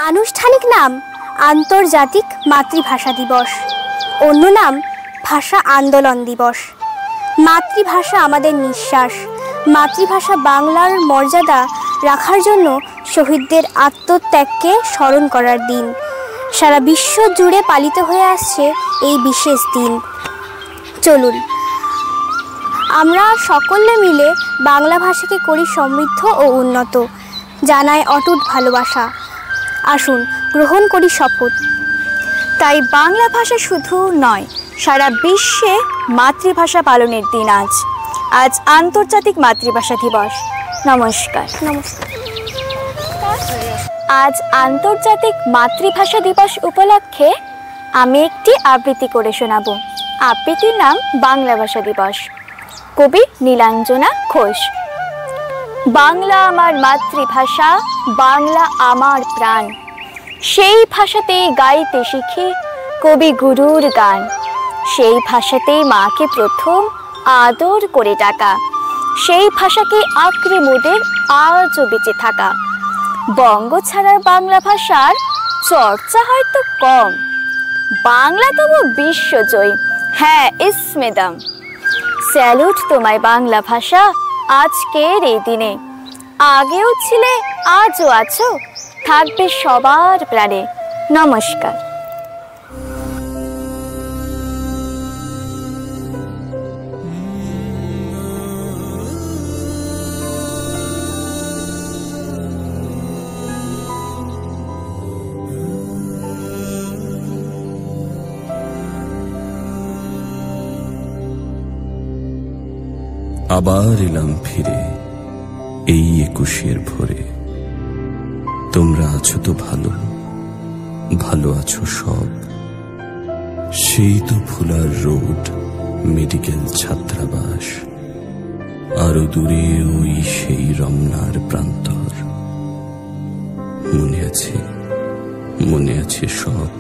আনুষ্ঠানিক নাম আন্তর্জাতিক মাতৃভাষা দিবস, অন্য নাম ভাষা আন্দোলন দিবস। মাতৃভাষা আমাদের নিঃশ্বাস। মাতৃভাষা বাংলার মর্যাদা রাখার জন্য শহীদদের আত্মত্যাগকে স্মরণ করার দিন। সারা বিশ্ব জুড়ে পালিত হয়ে আসছে এই বিশেষ দিন। চলুন আমরা সকলে মিলে বাংলা ভাষাকে করি সমৃদ্ধ ও উন্নত, জানাই অটুট ভালোবাসা। আসুন গ্রহণ করি শপথ। তাই বাংলা ভাষা শুধু নয়, সারা বিশ্বে মাতৃভাষা পালনের দিন আজ। আজ আন্তর্জাতিক মাতৃভাষা দিবস। নমস্কার। আজ আন্তর্জাতিক মাতৃভাষা দিবস উপলক্ষে আমি একটি আবৃত্তি করে শোনাব। আবৃত্তির নাম বাংলা ভাষা দিবস। কবি নীলাঞ্জনা ঘোষ। বাংলা আমার মাতৃভাষা, বাংলা আমার প্রাণ, সেই ভাষাতেই গাইতে শিখি কবি গুরুর গান। সেই ভাষাতেই মাকে প্রথম আদর করে ডাকা, সেই ভাষাকে আঁকড়ে মোদের আজও বেঁচে থাকা। বঙ্গ ছাড়ার বাংলা ভাষার চর্চা হয়তো কম, বাংলা তবু বিশ্বজয়ী। হ্যাঁ, ইসমেদম। স্যালুট তোমায় বাংলা ভাষা আজকের এই দিনে। আগেও ছিলে, আজও আছো, থাকবে সবার প্রাণে। নমস্কার। আবার এলাম ফিরে এই 21-এর ভোরে। তোমরা আছো তো ভালো, ভালো আছো সব। সেই তো ফুলার রোড, মেডিকেল ছাত্রাবাস, আরো দূরে ওই সেই রমনার প্রান্তর। মনে আছে সব।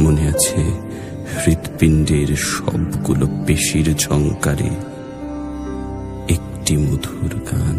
মনে আছে হৃৎপিণ্ডের সবগুলো পেশির ঝংকারে একটি মধুর গান।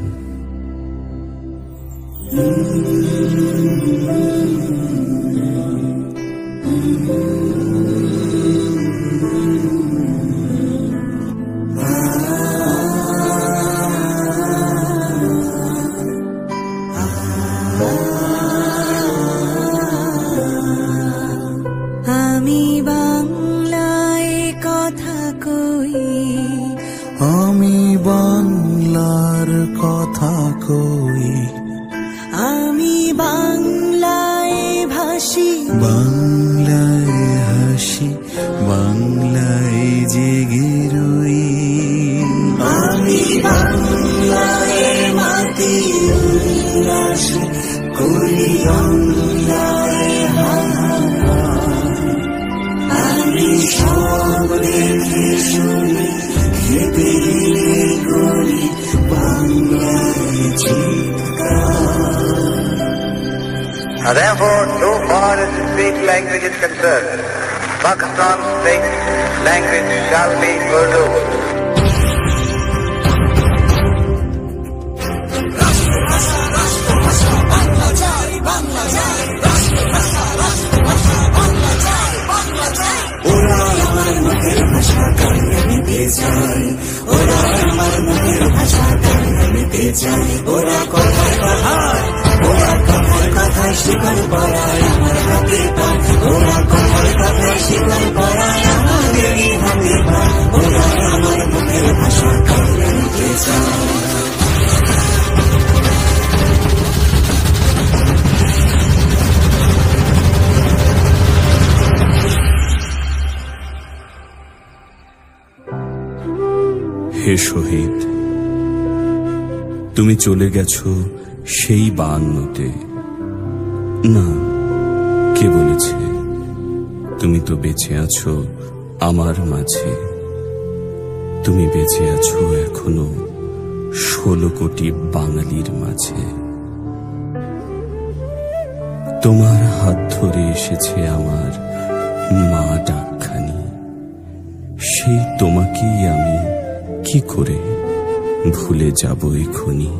আমি বাংলায় কথা কই, আমি বাংলার কথা কই, আমি বাংলায় ভাসি, বাংলায় হাসি, বাংলায় জেগে রই। আমি বাংলায় মাটি উল্লাসী করি, বাংলায় আমি সব দেখে শুনি, খেতে করি বাংলায় চিৎকার। Therefore, so far as the speech language is concerned, Pakistan's state language shall be Urdu. ওরা আমার মুখের ভাষা কানে নিতে চায়, ওরা আমার মুখের ভাষা কানে নিতে চায়। ওরা কথায় কথায়, ওরা কথায় কথায় শিকল পরায় আমার হাতে পায়, ওরা কথায় কথায় শিকল পরায় আমাদেরই হাতে পায়। ওরা আমার মুখের ভাষা কানে নিতে চায়। হে শহীদ, তুমি চলে গেছো সেই 52-তে। না, কে বলেছে? তুমি তো বেঁচে আছো আমার মাঝে। তুমি বেঁচে আছো এখনো 16 কোটি বাঙালির মাঝে। তোমার হাত ধরে এসেছে আমার মা ডাকখানি। সেই তোমাকেই আমি কি করে ভুলে যাব এখনই।